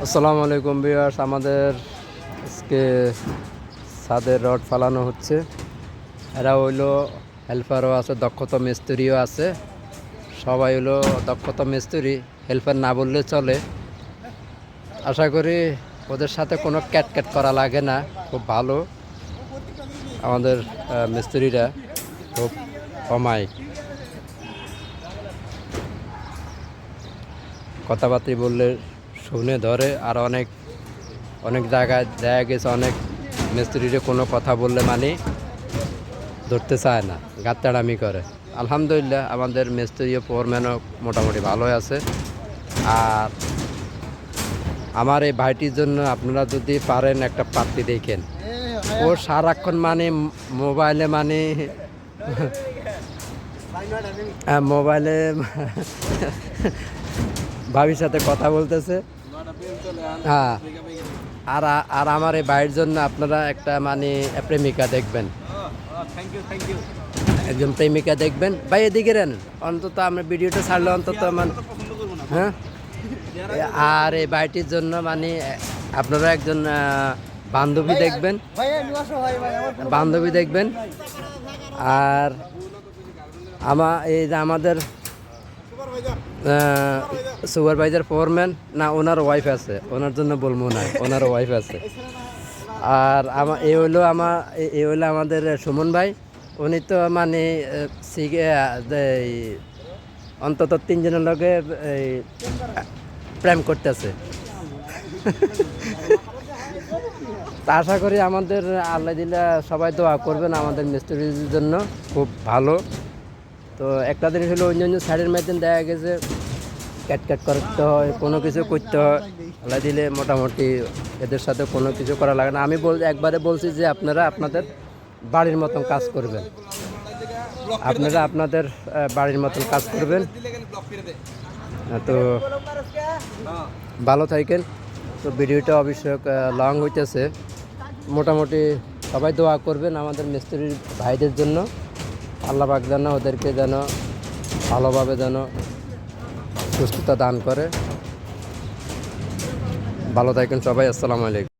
আসসালামু আলাইকুম ভিউয়ার্স, আমাদের আজকে ছাদের রড ফালানো হচ্ছে। এরা হইলো হেল্পারও আছে, দক্ষতা মিস্ত্রিও আছে। সবাই হইলো দক্ষতা মিস্ত্রি, হেল্পার না বললে চলে। আশা করি ওদের সাথে কোনো ক্যাট করা লাগে না, খুব ভালো আমাদের মিস্ত্রিরা, খুব অমায়িক। কথাবার্তা বললে শুনে ধরে। আর অনেক অনেক জায়গায় দেখা গেছে অনেক মিস্ত্রিরে কোনো কথা বললে মানে ধরতে চায় না, গাত্তাড়ামি করে। আলহামদুলিল্লাহ আমাদের মিস্ত্রি ও ফোরম্যানও মোটামুটি ভালোই আছে। আর আমার এই ভাইটির জন্য আপনারা যদি পারেন একটা পাত্রী দেখেন। ও সারাক্ষণ মানে মোবাইলে ভাবির সাথে কথা বলতেছে। হ্যাঁ, আর আর আমার এই ভাইয়ের জন্য আপনারা একটা মানে প্রেমিকা দেখবেন, একজন প্রেমিকা দেখবেন। ভাই এদিকে নেন, অন্তত আমরা ভিডিওটা ছাড়লে অন্তত মানে হ্যাঁ। আর এই ভাইটির জন্য মানে আপনারা একজন বান্ধবী দেখবেন, আর এই যে আমাদের সুপারভাইজার ফোরম্যান না, ওনার ওয়াইফ আছে, ওনার জন্য বলবো না, ওনার ওয়াইফ আছে। আর এই হইলো আমাদের সুমন ভাই। উনি তো মানে অন্তত 3 জনের লগে প্রেম করতেছে। তা আশা করি আমাদের আল্লাহ দিলে সবাই দোয়া করবেন আমাদের মিস্ত্রির জন্য, খুব ভালো। তো একটা জিনিস হলো অন্য সাইডের মাধ্যমে দেখা গেছে ক্যাট করতে হয়, কোনো কিছু করতে হয়। আল্লাহ দিলে মোটামুটি এদের সাথে কোনো কিছু করা লাগে না। আমি একবারে বলছি যে আপনারা আপনাদের বাড়ির মতন কাজ করবেন, আপনাদের বাড়ির মতন কাজ করবেন। তো ভালো থাকেন। তো ভিডিওটা অবশ্যই লং হইতেছে, মোটামুটি সবাই দোয়া করবেন আমাদের মিস্ত্রির ভাইদের জন্য। আল্লাহ পাক যেন ওদেরকে যেন ভালোভাবে যেন সুস্থতা দান করে। ভালো থাকেন সবাই। আসসালামু আলাইকুম।